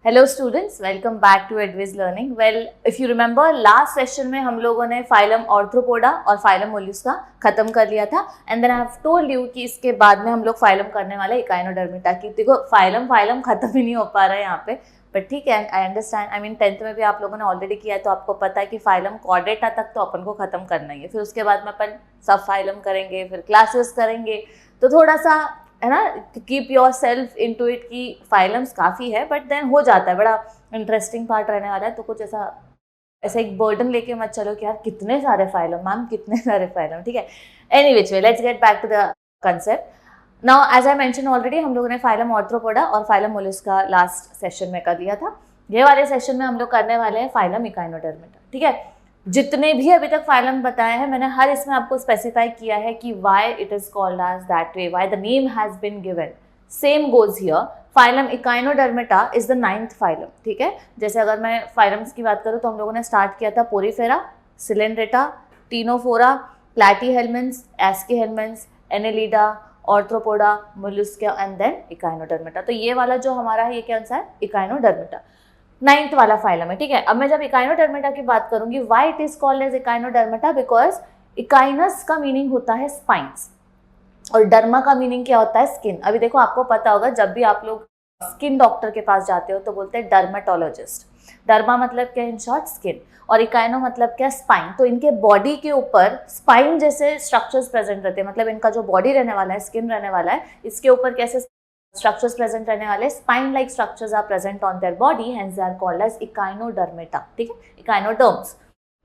Hello students, welcome back to Edviz learning. Well, if you remember last session में हम लोगों ने phylum Arthropoda और फाइलम मोलस्का खत्म कर लिया था and then I have told you कि इसके बाद में हम लोग फाइलम करने वाले इकाइनोडर्मिटा की। देखो फाइलम खत्म ही नहीं हो पा रहा है यहाँ पे, बट ठीक है, I understand. I mean 10th में भी आप लोगों ने ऑलरेडी किया है तो आपको पता है कि फाइलम कॉर्डेटा तक तो अपन को खत्म करना ही है, फिर उसके बाद में अपन सब फाइलम करेंगे, फिर क्लासेस करेंगे। तो थोड़ा सा है ना, keep yourself into it कि फाइलम्स काफ़ी है बट देन हो जाता है, बड़ा इंटरेस्टिंग पार्ट रहने वाला है। तो कुछ ऐसा एक बर्डन लेके मत चलो कि यार कितने सारे फाइलम मैम, कितने सारे फाइलम, ठीक है। Any which way, let's get back to the concept. Now as I mention already, हम लोगों ने फाइलम ऑर्थ्रोपोडा और फाइलम मोलस्का लास्ट सेशन में कर लिया था। ये वाले सेशन में हम लोग करने वाले हैं फाइलम इकाइनोडर्मिटा, ठीक है। जितने भी अभी तक फाइलम बताए हैं मैंने हर इसमें आपको स्पेसिफाई किया है कि why it is called as that way, why the name has been given. Same goes here, phylum Echinodermata is the 9th phylum, ठीक है। जैसे अगर मैं फाइलम्स की बात करूँ तो हम लोगों ने स्टार्ट किया था Porifera, Coelenterata, Ctenophora, Platyhelminthes, Aschelminthes, Annelida, Arthropoda, Mollusca and then Echinodermata. तो ये वाला जो हमारा है ये क्या आंसर है, इकाइनोडर्मिटा, 9th वाला फाइलम है, ठीक है। अब मैं जब इकाइनोडर्मिटा की बात करूंगी, why it is called as Echinodermata, because echinus का मीनिंग होता है स्पाइन्स और डर्मा का मीनिंग क्या होता है, स्किन। अभी देखो आपको पता होगा, जब भी आप लोग स्किन डॉक्टर के पास जाते हो तो बोलते हैं डर्मेटोलॉजिस्ट। डर्मा मतलब क्या, इन शॉर्ट स्किन, और इकाइनो मतलब क्या, स्पाइन। तो इनके बॉडी के ऊपर स्पाइन जैसे स्ट्रक्चर्स प्रेजेंट रहते हैं, मतलब इनका जो बॉडी रहने वाला है, स्किन रहने वाला है, इसके ऊपर कैसे स्ट्रक्चर्स प्रेजेंट रहने वाले, spine like structures are present on their body, hence they are called as Echinodermata, ठीक है, इकाइनोडर्म्स।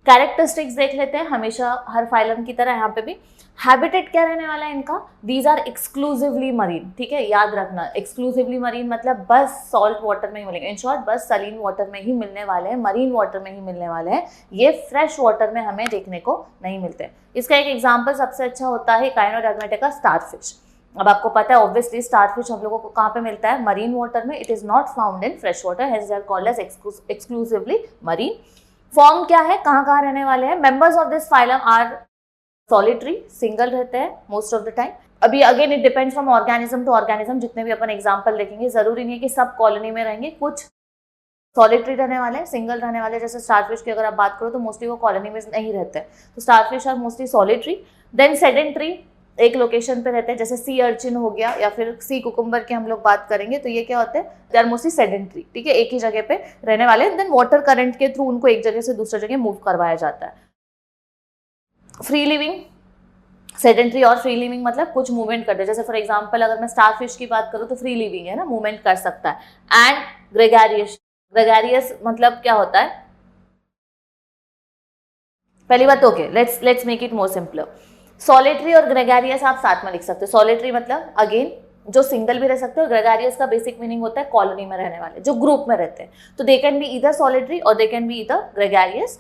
कैरेक्टरिस्टिक्स देख लेते हैं हमेशा हर फाइलम की तरह यहाँ पे भी। हैबिटेट क्या रहने वाला है इनका, दीज आर एक्सक्लूसिवली मरीन, ठीक है, याद रखना। एक्सक्लूसिवली मरीन मतलब बस सॉल्ट वाटर में ही मिलेंगे, इन शॉर्ट बस सलीन वाटर में ही मिलने वाले हैं, मरीन वाटर में ही मिलने वाले हैं, ये फ्रेश वाटर में हमें देखने को नहीं मिलते। इसका एक एग्जाम्पल सबसे अच्छा होता है इकाइनोडर्मिटा का स्टारफिश। अब आपको पता है ऑब्वियसली स्टारफिश हम लोगों को कहाँ पे मिलता है, मरीन वाटर में। It is not found in fresh water, hence they are called as exclusively marine. Form क्या है, कहाँ कहाँ रहने वाले हैं, members of this phylum are solitary, single रहते हैं मोस्ट ऑफ द टाइम। अभी again it depends from organism to organism, जितने भी अपन एग्जाम्पल देखेंगे जरूरी नहीं है कि सब कॉलोनी में रहेंगे, कुछ सॉलिटरी रहने वाले, सिंगल रहने वाले। जैसे स्टारफिश की अगर आप बात करो तो मोस्टली वो कॉलोनी में नहीं रहते हैं, तो starfish are mostly solitary. Then sedentary, एक लोकेशन पे रहते हैं, जैसे सी अर्चिन हो गया या फिर सी कुकुम्बर की हम लोग बात करेंगे तो ये क्या होते हैं, दे आर मोस्टली सेडेंट्री, ठीक है, एक ही जगह पे रहने वाले। देन वाटर करंट के थ्रू उनको एक जगह से दूसरी जगह मूव करवाया जाता है। फ्री लिविंग, सेडेंट्री और फ्री लिविंग मतलब कुछ मूवमेंट करते हैं। जैसे फॉर एग्जांपल अगर मैं स्टारफिश की बात करूँ तो फ्री लिविंग है ना, मूवमेंट कर सकता है। एंड ग्रेगारियस, ग्रेगारियस मतलब क्या होता है, पहली बात okay, let's make it more simpler. Solitary और ग्रेगारियस आप साथ में लिख सकते हो। सॉलिटरी मतलब अगेन जो सिंगल भी रह सकते हो, ग्रेगारियस का बेसिक मीनिंग होता है कॉलोनी में रहने वाले, जो ग्रुप में रहते हैं। तो they can be either solitary और they can be either gregarious,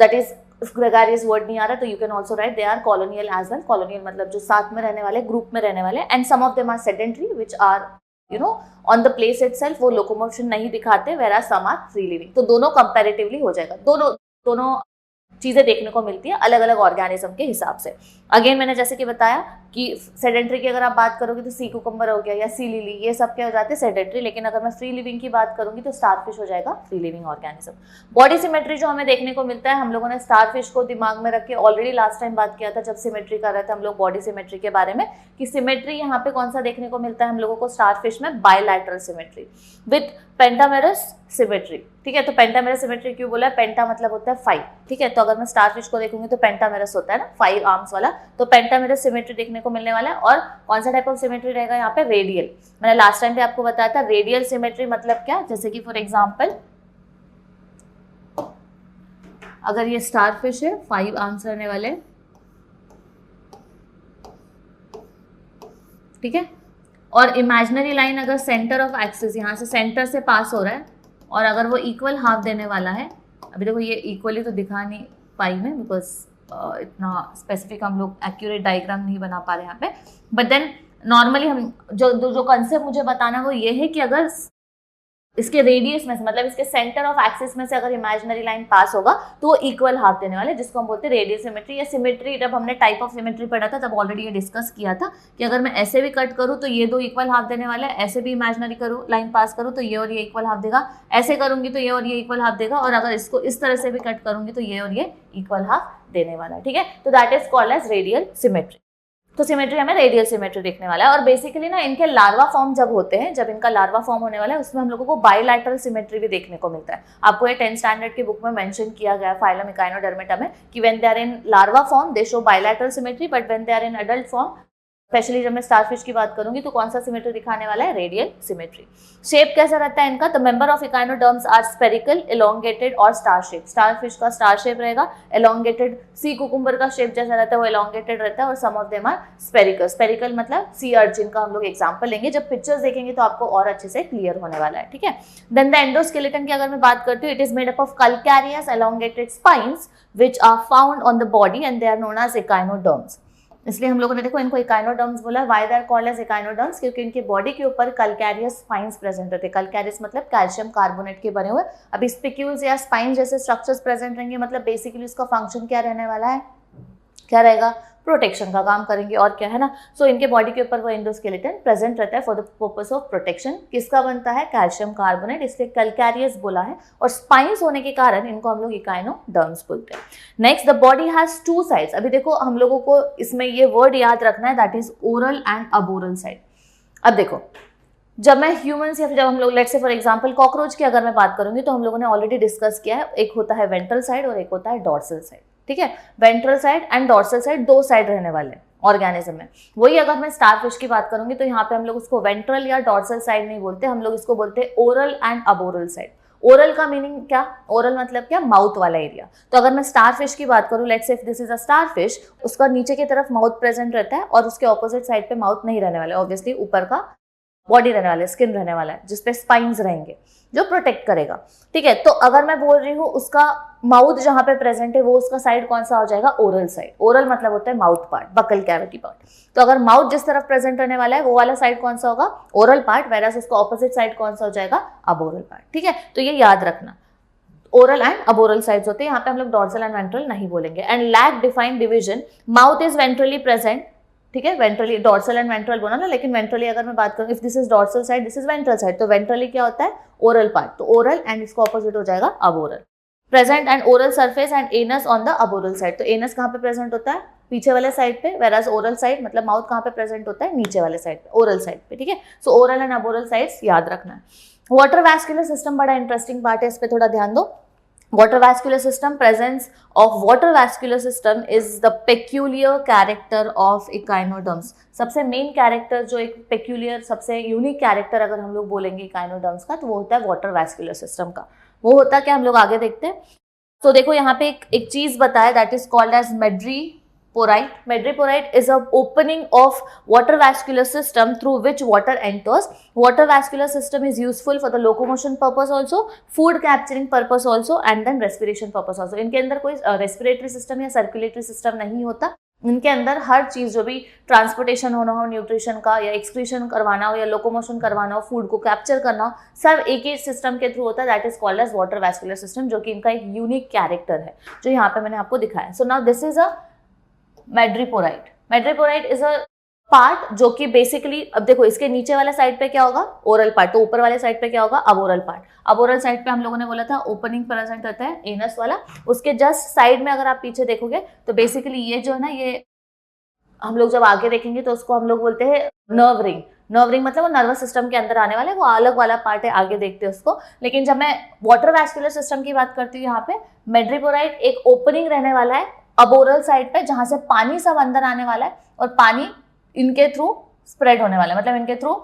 that is gregarious word नहीं आ रहा तो you can also write they are colonial as well. Colonial मतलब जो साथ में रहने वाले, ग्रुप में रहने वाले। And some of them are sedentary which are you know on the place itself, वो लोकोमोशन नहीं दिखाते, where some are free living. तो दोनों कंपैरेटिवली हो जाएगा, दोनों चीजें देखने को मिलती है अलग अलग ऑर्गेनिज्म के हिसाब से। अगेन मैंने जैसे कि बताया कि सेडेंट्री की अगर आप बात करोगे तो सी कुकुम्बर हो गया या सी लिली, ये सब क्या हो जाते हैं, सेडेंट्री। लेकिन अगर मैं फ्री लिविंग की बात करूंगी तो स्टारफिश हो जाएगा free living organism. Body symmetry जो हमें देखने को मिलता है, हम लोगों ने स्टारफिश को दिमाग में रख के ऑलरेडी लास्ट टाइम बात किया था जब सिमेट्री कर रहे थे हम लोग बॉडी सिमेट्री के बारे में, कि सिमेट्री यहाँ पे कौन सा देखने को मिलता है हम लोगों को स्टारफिश में, bilateral symmetry with pentamerous symmetry, ठीक है। तो पेंटामेरस सिमेट्री क्यों बोला है, पेंटा मतलब होता है 5, ठीक है। तो अगर मैं स्टारफिश को देखूंगी तो पेंटामेरस होता है ना, 5 आर्म्स वाला, तो पेंटामेरस सिमेट्री देखने को मिलने वाला है। और कौन सा टाइप ऑफ सिमेट्री रहेगा यहाँ पे, रेडियल। मैंने लास्ट टाइम पे आपको बताया था रेडियल सिमेट्री मतलब क्या, जैसे कि फॉर एग्जाम्पल अगर ये स्टारफिश है, 5 आर्म्स रहने वाले, ठीक है। और इमेजिनरी लाइन अगर सेंटर ऑफ एक्सिस यहाँ से सेंटर से पास हो रहा है और अगर वो इक्वल हाफ देने वाला है, अभी देखो ये इक्वली तो दिखा नहीं पाई मैं बिकॉज इतना स्पेसिफिक हम लोग एक्यूरेट डायग्राम नहीं बना पा रहे यहाँ पे, बट देन नॉर्मली हम जो कंसेप्ट मुझे बताना वो ये है कि अगर इसके रेडियस में से, मतलब इसके सेंटर ऑफ एक्सिस में से अगर इमेजिनरी लाइन पास होगा तो वो इक्वल हाफ देने वाले, जिसको हम बोलते हैं रेडियल सिमेट्री या सिमेट्री। जब हमने टाइप ऑफ सिमेट्री पढ़ा था तब ऑलरेडी ये डिस्कस किया था कि अगर मैं ऐसे भी कट करूँ तो ये दो इक्वल हाफ देने वाला है, ऐसे भी इमेजिनरी करूँ लाइन पास करूँ तो ये और ये इक्वल हाफ देगा, ऐसे करूंगी तो ये और ये इक्वल हाफ देगा, और अगर इसको इस तरह से भी कट करूंगी तो ये और ये इक्वल हाफ देने वाला है। ठीक है, तो that is called as radial symmetry. तो सिमेट्री हमें रेडियल सिमेट्री देखने वाला है। और बेसिकली ना इनके लार्वा फॉर्म जब होते हैं, जब इनका लार्वा फॉर्म होने वाला है, उसमें हम लोगों को बायलैटरल सिमेट्री भी देखने को मिलता है। आपको ये 10th स्टैंडर्ड की बुक में मेंशन किया गया फाइलम इकाइनोडर्मेटा में कि when they are in larva form they show bilateral symmetry, but when they are in adult form, specially जब मैं स्टारफिश की बात करूंगी तो कौन सा सिमेट्री दिखाने वाला है, रेडियल सिमेट्री। शेप कैसा रहता है इनका, the member of echinoderms are spherical, elongated और स्टार शेप। स्टारफिश का स्टार शेप रहेगा, एलोंगेटेड सी कुकुम्बर का शेप जैसा रहता है वो एलोंगेटेड रहता है, और some of them are spherical. Spherical मतलब सी अर्चिन का हम लोग एग्जांपल लेंगे, जब पिक्चर्स देखेंगे तो आपको और अच्छे से क्लियर होने वाला है। ठीक है, देन द एंडोस्केलेटन की अगर मैं बात करती हूँ, it is made up of calcareous elongated spines which are found on the body and they are known as echinoderms. इसलिए हम लोगों ने देखो इनको इकाइनोडर्म्स बोला। Why they are called as echinoderms, क्योंकि इनके बॉडी के ऊपर कैलकैरियस स्पाइन्स प्रेजेंट रहते हैं। कैलकैरियस मतलब कैल्शियम कार्बोनेट के बने हुए। अब स्पिक्यूल्स या स्पाइन जैसे स्ट्रक्चर्स प्रेजेंट रहेंगे, मतलब बेसिकली उसका फंक्शन क्या रहने वाला है, क्या रहेगा, प्रोटेक्शन का काम करेंगे, और क्या है ना। सो इनके बॉडी के ऊपर वो एंडोस्केलेटन प्रेजेंट रहता है for the purpose of protection. किसका बनता है, कैल्शियम कार्बोनेट, इसलिए कैलकैरियस बोला है, और स्पाइन्स होने के कारण इनको हम लोग इकाइनोडर्म्स बोलते हैं। Next, the body has two sides. अभी देखो हम लोगों को इसमें ये वर्ड याद रखना है, that is oral and aboral side. अब देखो जब मैं ह्यूमंस या फिर जब हम लोग let's say for example cockroach की अगर मैं बात करूंगी तो हम लोगों ने ऑलरेडी डिस्कस किया है, एक होता है वेंट्रल साइड और एक होता है डॉर्सल साइड। ठीक है, ventral side and dorsal side दो साइड रहने वाले ऑर्गेनिज्म में। वही अगर मैं स्टारफिश की बात करूंगी तो यहाँ पे हम लोग उसको वेंट्रल या डॉर्सल साइड नहीं बोलते, हम लोग इसको बोलते हैं oral and aboral side. Oral का मीनिंग क्या, ओरल मतलब क्या, माउथ वाला एरिया। तो अगर मैं स्टारफिश की बात करूं, let's say if this is a starfish, उसका नीचे की तरफ माउथ प्रेजेंट रहता है और उसके ऑपोजिट साइड पे माउथ नहीं रहने वाला, ऑब्वियसली ऊपर का बॉडी रहने वाला है, स्किन रहने वाला है, जिसपे स्पाइन्स रहेंगे जो प्रोटेक्ट करेगा। ठीक है, तो अगर मैं बोल रही हूँ उसका माउथ जहां पे प्रेजेंट है वो उसका साइड कौन सा हो जाएगा, ओरल साइड। ओरल मतलब होता है mouth part, buccal cavity part. तो अगर माउथ जिस तरफ प्रेजेंट रहने वाला है वो वाला साइड कौन सा होगा, ओरल पार्ट, वेरास उसका ऑपोजिट साइड कौन सा हो जाएगा, अबोरल पार्ट। ठीक है, तो ये याद रखना, ओरल एंड अबोरल साइड्स होते हैं। यहाँ पे हम लोग डॉर्सल एंड वेंट्रल नहीं बोलेंगे। And lack defined division, mouth is ventrally present. ठीक है, वेंट्रली, डॉर्सल एंड वेंट्रल बोला ना, लेकिन वेंट्रली अगर मैं बात करूं, if this is dorsal side, this is ventral side, तो वेंट्रली क्या होता है, ओरल पार्ट, तो ओरल एंड इसको ऑपोजिट हो जाएगा aboral. Present and oral surface and anus on the aboral side, तो एनस कहाँ पे प्रेजेंट होता है, पीछे वाले साइड पे, वेराज ओरल साइड मतलब माउथ कहाँ पे प्रेजेंट होता है, नीचे वाले साइड पे, ओरल साइड पे। ठीक है, सो ओरल एंड अबोरल साइड्स याद रखना है। वाटर वैस्कुलर सिस्टम बड़ा इंटरेस्टिंग पार्ट है, इस पे थोड़ा ध्यान दो। Water vascular system, presence of water vascular system is the peculiar character of echinoderms. सबसे मेन कैरेक्टर जो एक peculiar, सबसे यूनिक कैरेक्टर अगर हम लोग बोलेंगे echinoderms का, तो वो होता है वाटर वैस्कुलर सिस्टम का। वो होता है क्या, हम लोग आगे देखते हैं। तो देखो यहाँ पे एक चीज बताया, that is called as madreporite. Madreporite is an opening of water vascular system through which water enters. Water vascular system is useful for the locomotion purpose also, food capturing purpose also, and then respiration purpose also. इनके अंदर कोई respiratory system या circulatory system नहीं होता। इनके अंदर हर चीज, जो भी ट्रांसपोर्टेशन होना हो न्यूट्रिशन का, या एक्सक्रीशन करवाना हो, या लोकोमोशन करवाना हो, फूड को कैप्चर करना हो, सब एक ही सिस्टम के थ्रू होता है, that is called as water vascular system, जो कि इनका एक यूनिक कैरेक्टर है जो यहाँ पे मैंने आपको दिखाया। So now this is a मैड्रीपोराइट। मैड्रीपोराइट is a part जो कि बेसिकली, अब देखो इसके नीचे वाले साइड पे क्या होगा, ओरल पार्ट, तो ऊपर वाले साइड पे क्या होगा, अबोरल पार्ट। अबोरल साइड पे हम लोगों ने बोला था ओपनिंग प्रेजेंट रहता है, एनस वाला। उसके जस्ट साइड में अगर आप पीछे देखोगे तो बेसिकली ये जो है ना, ये हम लोग जब आगे देखेंगे तो उसको हम लोग बोलते हैं नर्व रिंग। नर्व रिंग मतलब वो नर्वस सिस्टम के अंदर आने वाला है, वो अलग वाला पार्ट है, आगे देखते हैं उसको। लेकिन जब मैं वाटर वैस्कुलर सिस्टम की बात करती हूँ, यहाँ पे मैड्रीपोराइट एक ओपनिंग रहने वाला है अबोरल साइड पे, जहां से पानी सब अंदर आने वाला है और पानी इनके थ्रू स्प्रेड होने वाला है, मतलब इनके थ्रू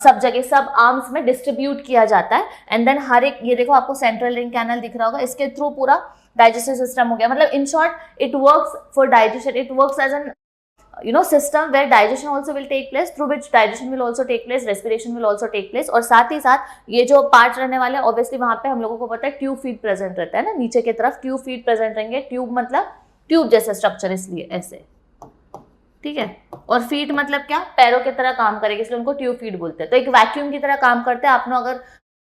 सब जगह, सब आर्म्स में डिस्ट्रीब्यूट किया जाता है। एंड देन हर एक, ये देखो आपको सेंट्रल रिंग कैनल दिख रहा होगा, इसके थ्रू पूरा डाइजेस्टिव सिस्टम हो गया। मतलब in short it works for digestion, it works as an system where digestion also will take place, through which digestion will also take place, respiration will also take place। और साथ ही साथ ये जो part रहने वाले, ऑब्वियसली वहां पे हम लोगों को पता है ट्यूब फीड प्रेजेंट रहता है ना, नीचे की तरफ ट्यूब फीड प्रेजेंट रहेंगे। ट्यूब मतलब ट्यूब जैसा स्ट्रक्चर, इसलिए ऐसे, ठीक है। और फीट मतलब क्या, पैरों की तरह काम करेगी, इसलिए उनको ट्यूब फीड बोलते हैं। तो एक वैक्यूम की तरह काम करते हैं। आपने अगर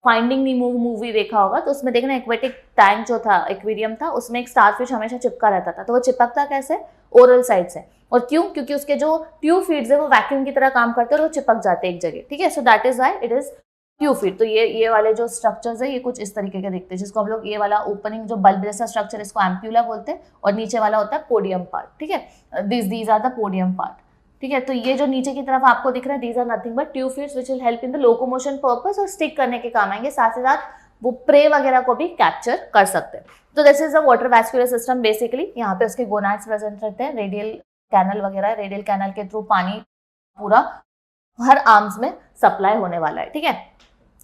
फाइंडिंग नीमो मूवी देखा होगा, तो उसमें देखना एक्वेटिक टैंक जो था, एक्वेरियम था, उसमें एक स्टारफिश हमेशा चिपका रहता था। तो वो चिपकता कैसे? ओरल साइड से। और क्यों? क्योंकि उसके जो ट्यूब फीड्स है वो वैक्यूम की तरह काम करते हैं और वो चिपक जाते हैं एक जगह, ठीक है। So that is why it is tube feed. तो ये वाले जो स्ट्रक्चर्स है ये कुछ इस तरीके के दिखते हैं, जिसको हम लोग ये वाला ओपनिंग जो बल्ब जैसा स्ट्रक्चर, इसको एम्प्यूला बोलते हैं, और नीचे वाला होता है पोडियम पार्ट, ठीक है। These are the podium part, ठीक है। तो ये जो नीचे की तरफ आपको दिख रहा है, these are nothing but tube feeds which will help in the locomotion purpose, और स्टिक करने के काम आएंगे, साथ ही साथ वो प्रे वगैरह को भी कैप्चर कर सकते हैं। तो this is the water vascular system basically. यहाँ पे उसके गोनाड्स प्रेजेंट रहते हैं, रेडियल कैनल वगैरह, रेडियल कैनल के थ्रू पानी पूरा हर आर्म्स में सप्लाई होने वाला है, ठीक है।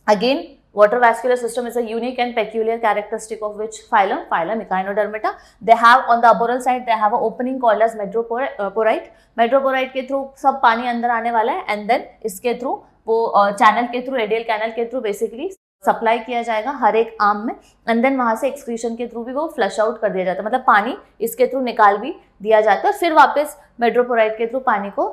Again water vascular system is a unique and peculiar characteristic of which phylum? Phylum Echinodermata. They have on the arboreal side they have an opening called as metroporite. Metroporite के through सब पानी अंदर आने वाला है, एंड देन इसके through वो channel के थ्रू, रेडियल कैनल के थ्रू बेसिकली सप्लाई किया जाएगा हर एक आर्म में, एंड देन वहां से एक्सक्रीशन के थ्रू भी वो फ्लश आउट कर दिया जाता है, मतलब पानी इसके थ्रू निकाल भी दिया जाता है, और फिर वापस मेट्रोपोराइट के थ्रू पानी को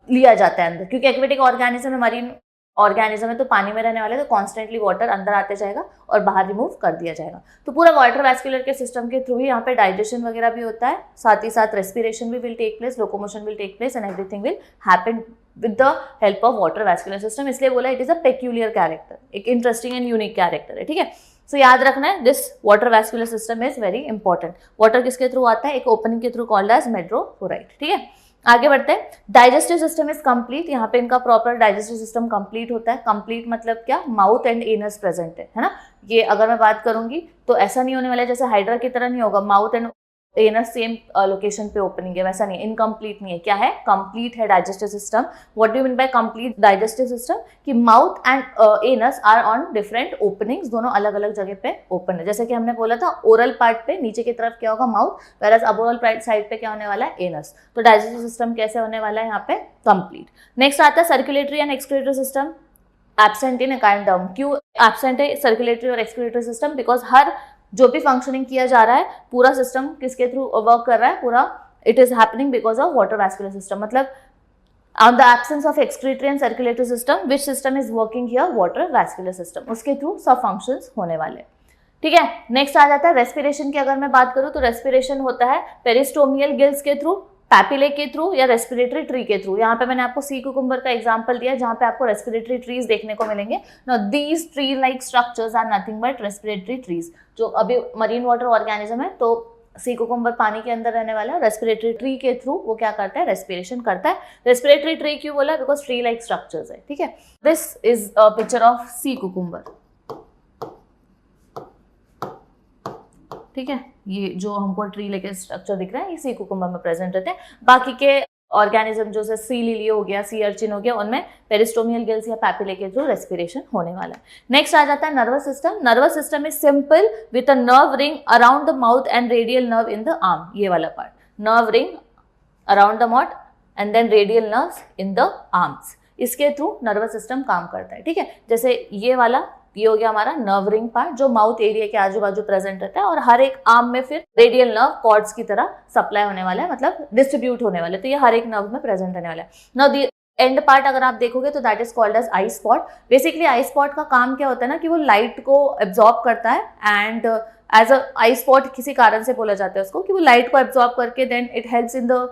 लिया जाता है अंदर, क्योंकि एक्वेटिक ऑर्गेनिज्म में, मरीन ऑर्गेनिज्म है, तो पानी में रहने वाले, तो कॉन्स्टेंटली वाटर अंदर आते जाएगा और बाहर रिमूव कर दिया जाएगा। तो पूरा वाटर वैस्कुलर के सिस्टम के थ्रू ही यहाँ पे डाइजेशन वगैरह भी होता है, साथ ही साथ रेस्पिरेशन भी will take place, locomotion will take place, and everything will happen with the help of water vascular system. इसलिए बोला it is a peculiar character, एक इंटरेस्टिंग एंड यूनिक कैरेक्टर है, ठीक है। सो याद रखना है, this water vascular system is very important. Water किसके थ्रू आता है? एक ओपनिंग के थ्रू कॉल्ड एज मेट्रोपोराइट, ठीक है। आगे बढ़ते हैं। Digestive system is complete. यहाँ पे इनका प्रॉपर डाइजेस्टिव सिस्टम कंप्लीट होता है। कंप्लीट मतलब क्या? माउथ एंड एनस प्रेजेंट है ना। ये अगर मैं बात करूंगी तो ऐसा नहीं होने वाला है जैसे हाइड्रा की तरह नहीं होगा, mouth and anus same location पे ओपनिंग है, वैसा नहीं है, इनकम्प्लीट नहीं है। क्या है? कंप्लीट है digestive system. What do you mean by complete digestive system? कि mouth and anus are on different openings, दोनों अलग अलग जगह पे ओपन है। जैसे कि हमने बोला था ओरल पार्ट पे नीचे की तरफ क्या होगा? माउथ, वेयरएज अबोरल साइड पे क्या होने वाला है? एनस। तो डाइजेस्टिव सिस्टम कैसे होने वाला है यहाँ पे? कंप्लीट। नेक्स्ट आता है circulatory and excretory system. Absent in echinoderm. क्यों एब्सेंट है सर्कुलेटरी और एक्सक्रीटरी सिस्टम? बिकॉज हर जो भी फंक्शनिंग किया जा रहा है पूरा सिस्टम किसके थ्रू वर्क कर रहा है? पूरा it is happening because of water vascular system. मतलब on the absence of excretory and circulatory system which system is working here? Water vascular system. उसके थ्रू सब फंक्शंस होने वाले, ठीक है। नेक्स्ट आ जाता है रेस्पिरेशन की। अगर मैं बात करूं तो रेस्पिरेशन होता है पेरिस्टोमियल गिल्स के थ्रू, पैपिले के थ्रू या रेस्पिरेटरी ट्री के थ्रू। यहाँ पे मैंने आपको सी कुकुम्बर का एग्जांपल दिया जहाँ पे आपको रेस्पिरेटरी ट्रीज देखने को मिलेंगे। Now these tree like structures are nothing but respiratory trees. जो अभी मरीन वाटर ऑर्गेनिज्म है तो सी कुकुम्बर पानी के अंदर रहने वाला है, रेस्पिरेटरी ट्री के थ्रू वो क्या करता है? रेस्पिरेशन करता है। रेस्पिरेटरी ट्री क्यों बोला? बिकॉज ट्री लाइक स्ट्रक्चर्स है, ठीक है। This is a picture of sea cucumber, ठीक है। ये जो हमको ट्री लेके स्ट्रक्चर दिख रहा है ये सी कुकुम्बर में प्रेजेंट रहते हैं। बाकी के ऑर्गेनिज्म जो से सी लिली हो गया, सी अर्चिन हो गया, उनमें पेरिस्टोमियल गिल्स या पैपिले के थ्रू रेस्पिरेशन होने वाला है। नेक्स्ट आ जाता है nervous system. Nervous system is simple with a nerve ring around the mouth and radial nerve in the arm. ये वाला part, nerve ring around the mouth and then radial nerves in the arms, इसके through nervous system काम करता है, ठीक है। जैसे ये वाला, ये हो गया हमारा नर्व रिंग पार्ट जो माउथ एरिया के आजू बाजू प्रेजेंट रहता है, और हर एक आर्म में फिर रेडियल नर्व कॉर्ड्स की तरह सप्लाई होने वाला है, मतलब डिस्ट्रीब्यूट होने वाला है। तो ये हर एक नर्व में प्रेजेंट रहने वाला है। नाउ द एंड पार्ट अगर आप देखोगे तो that is called as eye spot. Basically eye spot का काम क्या होता है ना कि वो लाइट को एब्जॉर्ब करता है, and as a eye spot किसी कारण से बोला जाता है उसको कि वो लाइट को एब्जॉर्ब करके then it helps in the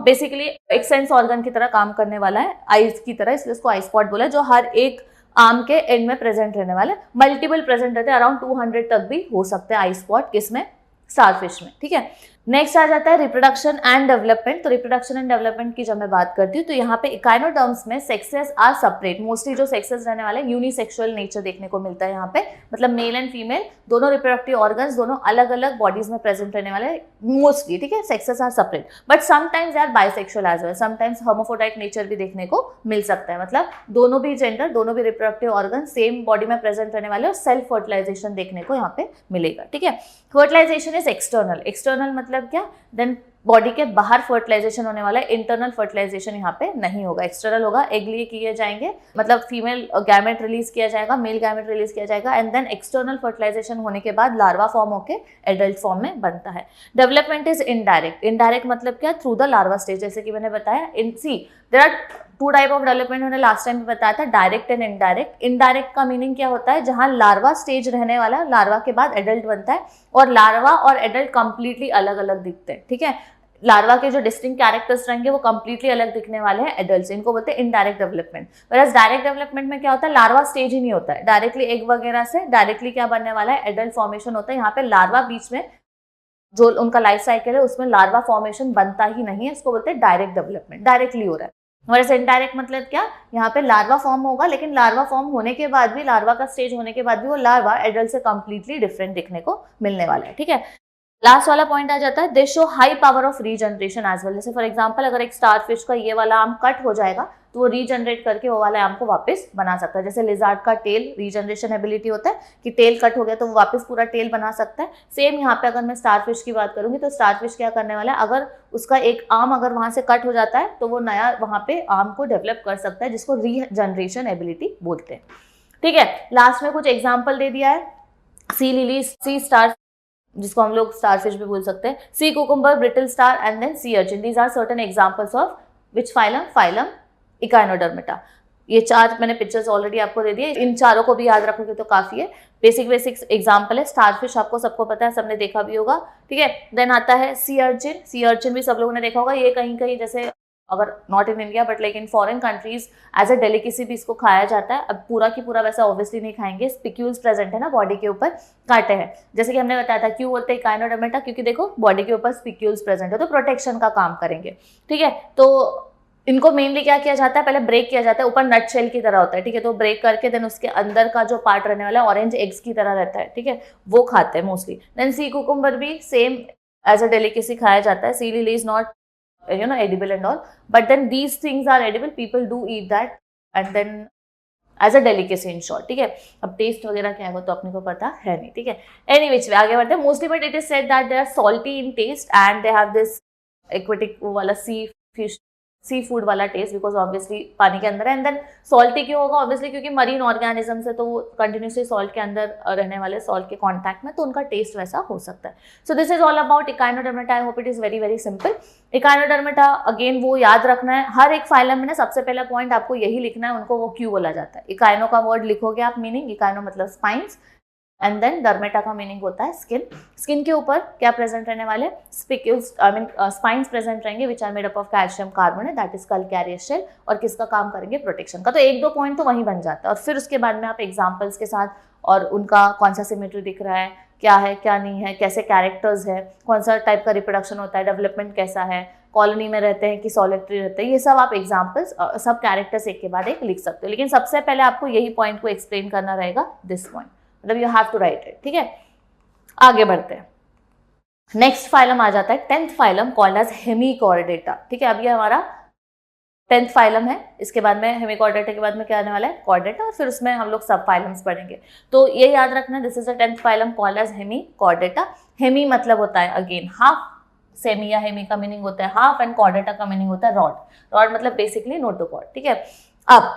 basically एक सेंस ऑर्गन की तरह काम करने वाला है, आईज की तरह, इसलिए उसको आई स्पॉट बोला है, जो हर एक आर्म के एंड में प्रेजेंट रहने वाले। मल्टीपल प्रेजेंट रहते हैं, अराउंड 200 तक भी हो सकते हैं आई स्पॉट, किसमें? स्टारफिश में, ठीक है। नेक्स्ट आ जाता है रिप्रोडक्शन एंड डेवलपमेंट। तो रिप्रोडक्शन एंड डेवलपमेंट की जब मैं बात करती हूँ तो यहाँ पे इकाइनोडर्म्स में सेक्सेस आर सेपरेट। मोस्टली जो सेक्सेस रहने वाले यूनिसेक्सुअल नेचर देखने को मिलता है यहाँ पे, मतलब मेल एंड फीमेल दोनों रिप्रोडक्टिव ऑर्गन्स दोनों अलग अलग बॉडीज में प्रेजेंट रहने वाले मोस्टली, ठीक है। Sexes are separate but sometimes they are bisexual as well, sometimes hermaphrodite nature भी देखने को मिल सकता है, मतलब दोनों भी जेंडर, दोनों भी रिप्रोडक्टिव ऑर्गन सेम बॉडी में प्रेजेंट रहने वाले और सेल्फ फर्टिलाइजेशन देखने को यहाँ पे मिलेगा, ठीक है। Fertilisation is external. एक्सटर्नल मतलब क्या? देन बॉडी के बाहर फर्टिलाइजेशन होने वाला है, इंटरनल फर्टिलाइजेशन यहाँ पे नहीं होगा, एक्सटर्नल होगा, एग लिए किए जाएंगे, मतलब फीमेल गैमेट रिलीज किया जाएगा, मेल गैमेट रिलीज किया जाएगा, एंड देन एक्सटर्नल फर्टिलाइजेशन होने के बाद लार्वा फॉर्म होके एडल्ट फॉर्म में बनता है। डेवलपमेंट इज इनडायरेक्ट, इनडायरेक्ट मतलब क्या, थ्रू द लार्वा स्टेज, जैसे कि मैंने बताया there are two type of development, मैंने लास्ट टाइम भी बताया था, डायरेक्ट एंड इनडायरेक्ट। इनडायरेक्ट का मीनिंग क्या होता है, जहां लार्वा स्टेज रहने वाला, लार्वा के बाद एडल्ट बनता है, और लार्वा और एडल्ट कंप्लीटली अलग अलग दिखते हैं, ठीक है। लार्वा के जो डिस्टिंक्ट कैरेक्टर्स रहेंगे वो कंप्लीटली अलग दिखने वाले हैं एडल्ट से, इनको बोलते हैं इनडायरेक्ट डेवलपमेंट। वरस डायरेक्ट डेवलपमेंट में क्या होता है, लार्वा स्टेज ही नहीं होता है, डायरेक्टली एग वगैरह से डायरेक्टली क्या बनने वाला है, एडल्ट फॉर्मेशन होता है। यहाँ पे लार्वा बीच में जो उनका लाइफ साइकिल है उसमें लार्वा फॉर्मेशन बनता ही नहीं है, इसको बोलते हैं डायरेक्ट डेवलपमेंट, डायरेक्टली हो रहा है। वरस इनडायरेक्ट मतलब क्या, यहाँ पे लार्वा फॉर्म होगा, लेकिन लार्वा फॉर्म होने के बाद भी, लार्वा का स्टेज होने के बाद भी वो लार्वा एडल्ट से कंप्लीटली डिफरेंट दिखने को मिलने वाला है, ठीक है। लास्ट वाला पॉइंट आ जाता है, they show high power of regeneration as well. जैसे फॉर एग्जांपल अगर एक स्टारफिश का ये वाला आर्म कट हो जाएगा तो वो रीजनरेट करके वो वाला आर्म को वापस बना सकता है। जैसे लिजार्ड का टेल रीजनरेशन एबिलिटी होता है कि टेल कट हो गया तो वो वापस पूरा टेल बना सकता है। सेम यहाँ पे अगर मैं स्टारफिश की बात करूंगी तो स्टारफिश क्या करने वाला है, अगर उसका एक आर्म अगर वहां से कट हो जाता है तो वो नया वहां पे आर्म को डेवलप कर सकता है, जिसको रीजनरेशन एबिलिटी बोलते हैं, ठीक है। लास्ट में कुछ एग्जाम्पल दे दिया है, सी लिली, सी स्टार, जिसको हम लोग स्टारफिश भी बोल सकते हैं, sea cucumber, brittle star and then sea urchin. These are certain examples of which phylum, phylum echinodermata. ये चार मैंने पिक्चर्स ऑलरेडी आपको दे दिए, इन चारों को भी याद रखोगे तो काफी है। बेसिक एग्जांपल है, स्टारफिश आपको सबको पता है, सबने देखा भी होगा, ठीक है। देन आता है सी अर्चिन, सी अर्चिन भी सब लोगों ने देखा होगा। ये कहीं कहीं जैसे अगर not in India but like in foreign countries as a delicacy भी इसको खाया जाता है। अब पूरा की पूरा वैसा ऑब्वियसली नहीं खाएंगे, स्पिक्यूल्स प्रेजेंट है ना बॉडी के ऊपर, कांटे हैं, जैसे कि हमने बताया था क्यों बोलते हैं इकाइनोडर्मेटा, क्योंकि देखो बॉडी के ऊपर स्पिक्यूल्स प्रेजेंट है तो प्रोटेक्शन का काम करेंगे, ठीक है। तो इनको मेनली क्या किया जाता है, पहले ब्रेक किया जाता है, ऊपर नट शेल की तरह होता है, ठीक है, तो ब्रेक करके देन उसके अंदर का जो पार्ट रहने वाला है ऑरेंज एग्स की तरह रहता है, ठीक है, वो खाते हैं मोस्टली। देन सी कुकुम्बर भी सेम एज अ डेलिकेसी खाया जाता है, sea lily is not edible and all, but then these things are edible, people do eat that and then as a delicacy in short, ठीक है। अब test वगैरह क्या है वो तो अपने को पता है नहीं, ठीक है। एनी विच वे आगे बढ़ते हैं, mostly but it is said that they are salty in taste and they have this aquatic वाला सी फूड वाला टेस्ट, बिकॉज ऑब्वियसली पानी के अंदर है। एंड देन सॉल्टी क्यों होगा, ऑब्वियसली क्योंकि मरीन ऑर्गेनिज्म है तो वो कंटिन्यूसली सॉल्ट के अंदर रहने वाले, सॉल्ट के कॉन्टैक्ट में, तो उनका टेस्ट वैसा हो सकता है। So this is all about Echinodermata, I hope it is very very simple. Echinodermata again वो याद रखना है, हर एक फाइलम में ना सबसे पहला पॉइंट आपको यही लिखना है, उनको वो क्यों बोला जाता है। इकाइनो का वर्ड लिखोगे आप, मीनिंग इकाइनो मतलब स्पाइन्स, एंड देन डर्मेटा का मीनिंग होता है स्किन। स्किन के ऊपर क्या प्रेजेंट रहने वाले, spicules, I mean spines present रहेंगे which are made up of calcium carbonate, that is calcareous shell, और किसका काम करेंगे, प्रोटेक्शन का। तो एक दो पॉइंट तो वहीं बन जाता है, और फिर उसके बाद में आप एग्जाम्पल्स के साथ और उनका कौन सा सिमेट्री दिख रहा है, क्या है क्या नहीं है, कैसे कैरेक्टर्स है, कौन सा टाइप का रिप्रोडक्शन होता है, डेवलपमेंट कैसा है, कॉलोनी में रहते हैं कि सॉलिटरी रहते हैं, ये सब आप एग्जाम्पल्स सब कैरेक्टर्स एक के बाद एक लिख सकते हो। लेकिन सबसे पहले आपको यही पॉइंट को एक्सप्लेन करना रहेगा, दिस पॉइंट, मतलब you have to write it, ठीक है। आगे बढ़ते हैं, नेक्स्ट फाइलम आ जाता है 10th phylum called as Hemichordata, ठीक है। अब ये हमारा 10th फाइलम है, इसके बाद में हेमिकॉर्डेटा के बाद में क्या आने वाला है, कॉर्डेटा, और फिर उसमें हम लोग सब फाइलम्स पढ़ेंगे। तो ये याद रखना, this is the 10th phylum called as hemichordata. Hemi मतलब होता है अगेन हाफ, सेमी या हेमी का मीनिंग होता है हाफ, एंड कॉर्डेटा का मीनिंग होता है रॉड। रॉड मतलब बेसिकली नोटोकॉर्ड, ठीक है। अब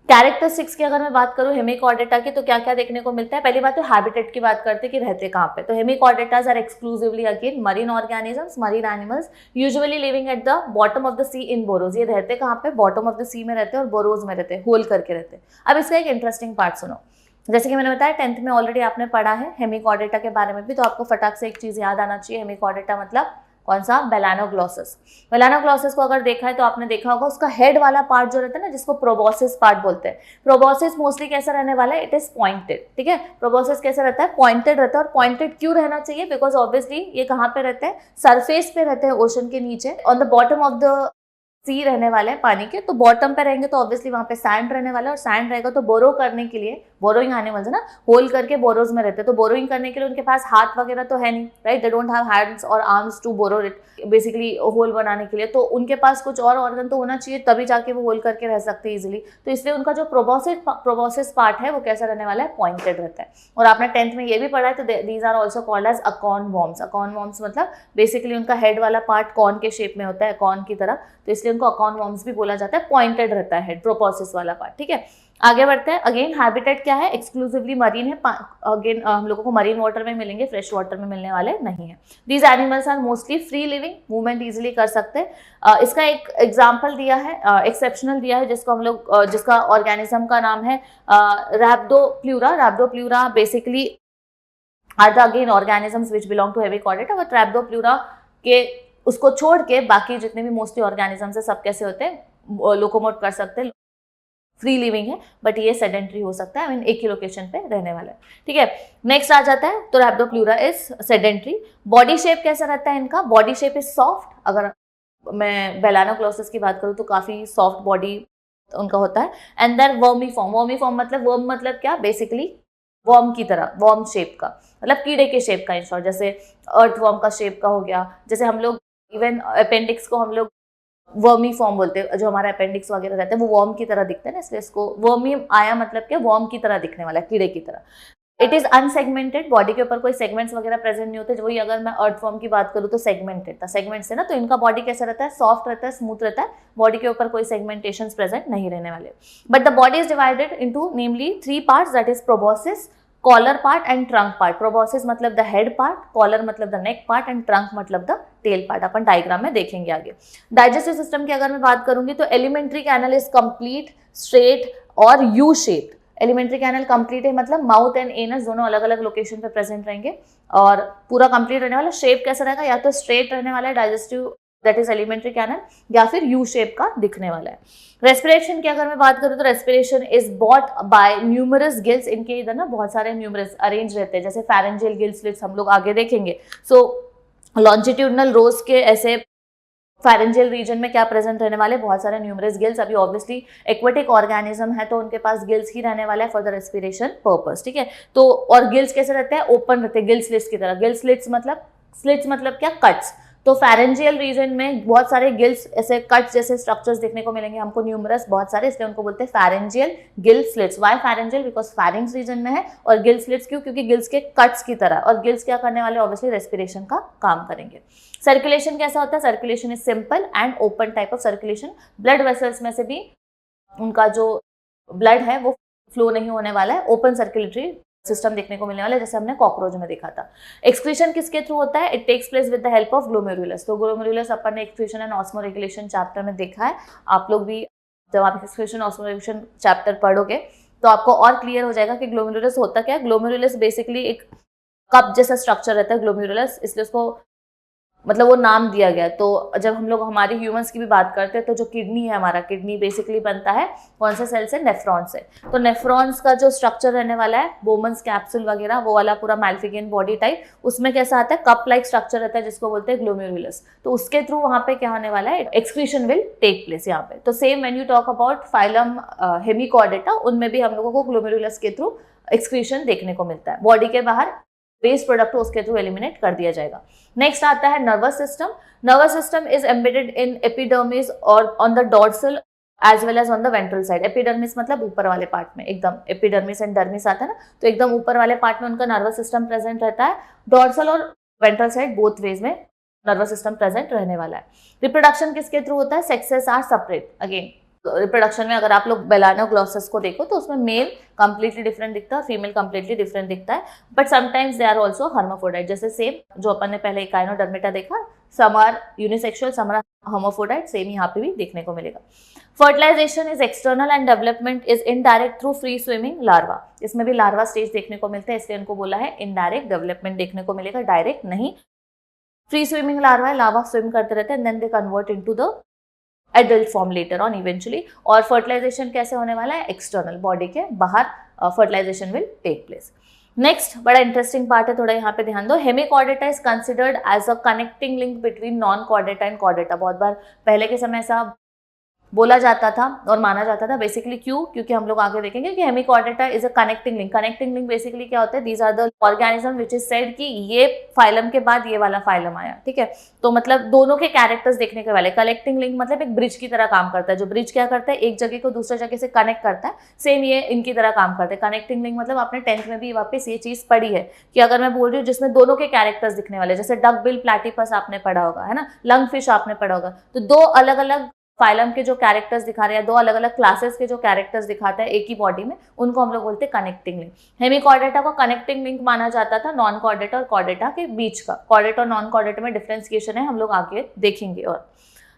कैरेक्टरिस्टिक्स की अगर मैं बात करूं हेमिकॉर्डेटा की, तो क्या क्या देखने को मिलता है। पहली बात तो हैबिटेट की बात करते हैं कि रहते कहाँ पे। तो hemichordates are exclusively again marine organisms, marine animals, usually living at the bottom of the sea in burrows. ये रहते कहाँ पे, बॉटम ऑफ द सी में रहते हैं और बोरोज में रहते हैं, होल करके रहते हैं। अब इसका एक इंटरेस्टिंग पार्ट सुनो, जैसे कि मैंने बताया 10th में ऑलरेडी आपने पढ़ा है हेमिकॉर्डेटा के बारे में भी, तो आपको फटाक से एक चीज याद आना चाहिए, हेमिकॉर्डेटा मतलब कौन सा, बेलानोग्लॉसस। बेलानोग्लॉसस को अगर देखा है तो आपने देखा होगा उसका हेड वाला पार्ट जो रहता है ना, जिसको प्रोबोसिस पार्ट बोलते हैं। प्रोबोसिस मोस्टली कैसा रहने वाला है, इट इज पॉइंटेड, ठीक है। प्रोबोसिस कैसा रहता है, पॉइंटेड रहता है। और पॉइंटेड क्यों रहना चाहिए, बिकॉज ऑब्वियसली ये कहाँ पे रहते हैं, सरफेस पे रहते हैं, ओशन के नीचे, on the bottom of the sea रहने वाले हैं पानी के, तो बॉटम पे रहेंगे तो ऑब्वियसली वहां पे सैंड रहने वाला है, और सैंड रहेगा तो बोरो करने के लिए, बोरोइंग एनिमल्स है ना, होल करके बोरोज में रहते हैं, तो बोरोइंग करने के लिए उनके पास हाथ वगैरह तो है नहीं, right, they don't have hands और arms to burrow it, basically hole बनाने के लिए, तो उनके पास कुछ और ऑर्गन तो होना चाहिए तभी जाके वो होल करके रह सकते हैं इजिली, तो इसलिए उनका जो प्रोबोसिस पार्ट है वो कैसा रहने वाला है, पॉइंटेड रहता है। और आपने 10th में ये भी पढ़ा है, तो these are also called as acorn worms. Acorn worms मतलब बेसिकली उनका हेड वाला पार्ट कॉर्न के शेप में होता है, कॉर्न की तरह, तो इसलिए उनको अकॉर्न वॉर्म्स भी बोला जाता है, पॉइंटेड रहता है हेड, प्रोपोसिस वाला पार्ट, ठीक है। आगे बढ़ते हैं। अगेन हैबिटेट क्या है, एक्सक्लूसिवली मरीन है, अगेन हम लोगों को मरीन वाटर में मिलेंगे, फ्रेश वाटर में मिलने वाले नहीं है। These animals are mostly free living, movement easily कर सकते हैं। इसका एक एग्जाम्पल दिया है, एक्सेप्शनल दिया है, जिसको हम लोग जिसका ऑर्गेनिज्म का नाम है Rhabdopleura. Rhabdopleura basically are the again organisms which belong to hemichordata, but Rhabdopleura के उसको छोड़ के बाकी जितने भी मोस्टली ऑर्गेनिजम्स है सब कैसे होते हैं, लोकोमोट कर सकते हैं, फ्री लिविंग है, बट ये सेडेंटरी हो सकता है, एक ही लोकेशन पे रहने वाला है, ठीक है। नेक्स्ट आ जाता है, तो रैप्डोप्लूरा इज सेडेंटरी। बॉडी शेप कैसा रहता है इनका, बॉडी शेप इज सॉफ्ट, अगर मैं बेलानोक्लोसिस की बात करूँ तो काफी सॉफ्ट बॉडी उनका होता है। And then vermiform, vermiform मतलब वर्म मतलब क्या, बेसिकली वर्म की तरह, वर्म शेप का मतलब कीड़े के शेप का, इन शॉर्ट, जैसे अर्थ वर्म का शेप का हो गया, जैसे हम लोग इवन अपेंडिक्स को हम लोग वर्मी फॉर्म बोलते हैं, जो हमारा अपेंडिक्स वगैरह रहता है वो वर्म की तरह दिखता है ना, इसलिए इसको वर्मी आया मतलब क्या, वर्म की तरह दिखने वाला, कीड़े की तरह। इट इज अनसेगमेंटेड, बॉडी के ऊपर कोई सेगमेंट्स वगैरह प्रेजेंट नहीं होते, वही अगर मैं अर्थवर्म की बात करूँ तो सेगमेंटेड था, सेगमेंट्स है ना, तो इनका बॉडी कैसा रहता है, सॉफ्ट रहता है, स्मूथ रहता है, बॉडी के ऊपर कोई सेगमेंटेशन प्रेजेंट नहीं रहने वाले। But the body is divided into namely 3 parts, that is proboscis, collar part and trunk part. Proboscis मतलब द हेड पार्ट, कॉलर मतलब the neck part and trunk मतलब द टेल पार्ट, अपन diagram में देखेंगे आगे। डाइजेस्टिव सिस्टम की अगर मैं बात करूंगी तो alimentary canal is complete, straight और U shaped. Alimentary canal complete है मतलब माउथ एंड एनस दोनों अलग अलग लोकेशन पे प्रेजेंट रहेंगे, और पूरा कंप्लीट रहने वाला। शेप कैसा रहेगा, या तो स्ट्रेट रहने वाला है digestive that is alimentary canal, या फिर यू शेप का दिखने वाला है। रेस्पिरेशन की अगर मैं बात करूं तो respiration is bought by numerous gills, इनके इधर ना बहुत सारे न्यूमरस अरेंज रहते हैं, जैसे फेरेंजियल गिल स्लिट्स हम लोग आगे देखेंगे। सो लॉन्जिट्यूडनल रोज के ऐसे फेरेंजियल रीजन में क्या प्रेजेंट रहने वाले, बहुत सारे न्यूमरस गिल्स। अभी ऑब्वियसली एक्वेटिक ऑर्गेनिज्म है तो उनके पास गिल्स ही रहने वाला है फॉर द रेस्पिरेशन पर्पस, ठीक है। तो और गिल्स कैसे रहते हैं, ओपन रहते हैं, गिल स्लिट्स की तरह। गिल स्लिट्स मतलब क्या, कट्स। तो फेरेंजियल रीजन में बहुत सारे गिल्स ऐसे कट्स जैसे स्ट्रक्चर्स देखने को मिलेंगे हमको, न्यूमरस बहुत सारे, इसलिए उनको बोलते हैं pharyngeal gill slits. Why pharyngeal, because pharynx region में है, और गिल स्लिट्स क्यों, क्योंकि गिल्स के कट्स की तरह। और गिल्स क्या करने वाले, ऑब्वियसली रेस्पिरेशन का काम करेंगे। सर्कुलेशन कैसा होता है, circulation is simple and open type of circulation. Blood vessels में से भी उनका जो ब्लड है वो फ्लो नहीं होने वाला है, ओपन सर्कुलेटरी सिस्टम देखने को मिलने वाला है, जैसे हमने कॉकरोच में देखा था। एक्सक्रीशन किसके थ्रू होता है, it takes place with the help of glomerulus. तो ग्लोमेरुलस अपन ने excretion and osmoregulation chapter में देखा है, आप लोग भी जब आप एक्सक्रीशन ऑस्मो रेगुलेशन चैप्टर पढ़ोगे तो आपको और क्लियर हो जाएगा कि ग्लोमेरुलस होता क्या है। ग्लोमेरुलस बेसिकली एक कप जैसा स्ट्रक्चर रहता है ग्लोमेरुलस, इसलिए उसको मतलब वो नाम दिया गया। तो जब हम लोग हमारी ह्यूमंस की भी बात करते हैं तो जो किडनी है हमारा, किडनी बेसिकली बनता है कौन से सेल से, नेफ्रॉन से। तो नेफ्रॉन्स का जो स्ट्रक्चर रहने वाला है, बोमन्स कैप्सूल वगैरह, वो वाला पूरा मैल्फिगियन बॉडी टाइप, उसमें कैसा आता है, कप लाइक स्ट्रक्चर रहता है जिसको बोलते हैं ग्लोमेरुलस। तो उसके थ्रू वहां पे क्या होने वाला है, एक्सक्रीशन विल टेक प्लेस यहाँ पे। तो same when you talk about phylum Hemichordata, उनमें भी हम लोगों को ग्लोमेरुलस के थ्रू एक्सक्रीशन देखने को मिलता है। बॉडी के बाहर वेस्ट प्रोडक्ट उसके थ्रू एलिमिनेट कर दिया जाएगा। नेक्स्ट आता है nervous system. Nervous system is embedded in epidermis और on the dorsal as well as on the ventral side. Epidermis मतलब ऊपर वाले पार्ट में, एकदम एपिडर्मिस एंड डर्मिस आता है ना, तो एकदम ऊपर वाले पार्ट में उनका नर्वस सिस्टम प्रेजेंट रहता है। डॉर्सल और वेंट्रल साइड बोथ वेज में नर्वस सिस्टम प्रेजेंट रहने वाला है। रिप्रोडक्शन किसके थ्रू होता है, sexes are separate. Again reproduction में अगर आप लोग बेलानोग्लोसस को देखो तो उसमें मेल कंप्लीटली डिफरेंट दिखता है, फीमेल कंप्लीटली डिफरेंट दिखता है, but sometimes they are also hermaphrodite. जैसे सेम जो अपन ने पहले इकाइनोडर्मिटा देखा, some are unisexual, some are hermaphrodite, same यहाँ पे भी देखने को मिलेगा। Fertilization is external and development is indirect through free swimming larva. इसमें भी लार्वा स्टेज देखने को मिलता है, इसलिए इनको बोला है इनडायरेक्ट डेवलपमेंट देखने को मिलेगा, डायरेक्ट नहीं। फ्री स्विमिंग लार्वा है, लार्वा स्विम करते रहते हैं, then they convert into the adult form later on eventually. और फर्टिलाइजेशन कैसे होने वाला है, एक्सटर्नल, बॉडी के बाहर fertilization will take place. Next बड़ा इंटरेस्टिंग पार्ट है, थोड़ा यहाँ पे ध्यान दो। Hemichordata is considered as a connecting link between non chordata and chordata. बहुत बार पहले के समय ऐसा बोला जाता था और माना जाता था। बेसिकली क्यों? क्योंकि हम लोग आगे देखेंगे कि hemichordata is a connecting link. Connecting link basically क्या होता है? These are the organism which is said कि ये फाइलम के बाद ये वाला फाइलम आया, ठीक है। तो मतलब दोनों के कैरेक्टर्स देखने के वाले। कनेक्टिंग लिंक मतलब एक ब्रिज की तरह काम करता है। जो ब्रिज क्या करता है? एक जगह को दूसरे जगह से कनेक्ट करता है। सेम ये इनकी तरह काम करते हैं। कनेक्टिंग लिंक मतलब आपने 10th में भी वापस ये चीज पढ़ी है कि अगर मैं बोल रही हूँ जिसमें दोनों के कैरेक्टर्स दिखने वाले, जैसे डक बिल प्लैटिपस आपने पढ़ा होगा, है ना, लंग फिश आपने पढ़ा होगा, तो दो अलग अलग फाइलम के जो कैरेक्टर्स दिखा रहे हैं, दो अलग अलग क्लासेस के जो कैरेक्टर्स दिखाते हैं एक ही बॉडी में, उनको हम लोग बोलते हैं कनेक्टिंग लिंक। हेमिकॉर्डेटा को कनेक्टिंग लिंक माना जाता था नॉन कॉर्डेटा और कॉर्डेटा के बीच का। कॉर्डेटा और नॉन कॉर्डेटा में डिफरेंशिएशन है, हम लोग आगे देखेंगे। और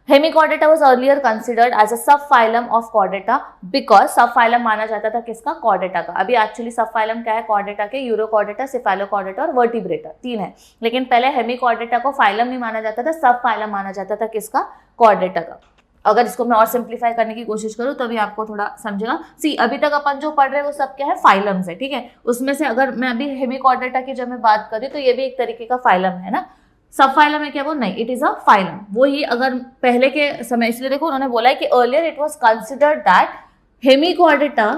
hemichordata was earlier considered as a sub phylum of chordata because sub phylum माना जाता था किसका? कॉर्डेटा का। अभी एक्चुअली सब फाइलम क्या है कॉर्डेटा के? यूरोकॉर्डेटा, सिफेलोकॉर्डेटा और वर्टिब्रेटा, 3 है। लेकिन पहले हेमिकॉर्डेटा को फाइलम नहीं माना जाता था, सब फाइलम माना जाता था किसका? कॉर्डेटा का। अगर इसको मैं और सिंप्लीफाई करने की कोशिश करूं तभी आपको थोड़ा समझेगा। सी अभी तक अपन जो पढ़ रहे हैं वो सब क्या है? फाइलम्स है, ठीक है। उसमें से अगर मैं अभी हेमिकॉर्डेटा की जब मैं बात करी तो ये भी एक तरीके का फाइलम है ना। सब फाइलम है क्या? वो नहीं, इट इज अ फाइलम। वो ही अगर पहले के समय, इसलिए देखो उन्होंने बोला है कि earlier it was considered that Hemichordata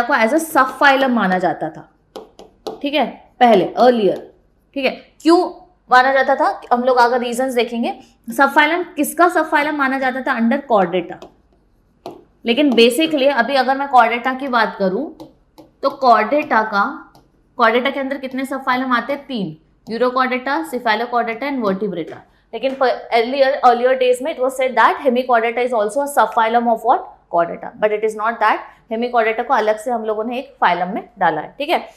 को एज अ सब फाइलम माना जाता था, ठीक है, पहले अर्लियर, ठीक है। क्यों माना जाता था? हम लोग अगर रीजंस देखेंगे, सब फाइलम किसका सब फाइलम माना जाता था? Under Chordata. लेकिन बेसिकली अभी अगर मैं कॉर्डेटा की बात करूं तो कॉर्डेटा के अंदर कितने सब फाइलम आते हैं? 3, यूरोकॉर्डेटा, सिफेलोकॉर्डेटा एंड वर्टिब्रेटा। लेकिन earlier days में it was said that Hemichordata is also a subphylum of what? Chordata, but it is not that। Hemichordata को अलग से हम लोगों ने एक फाइलम में डाला है, ठीक है।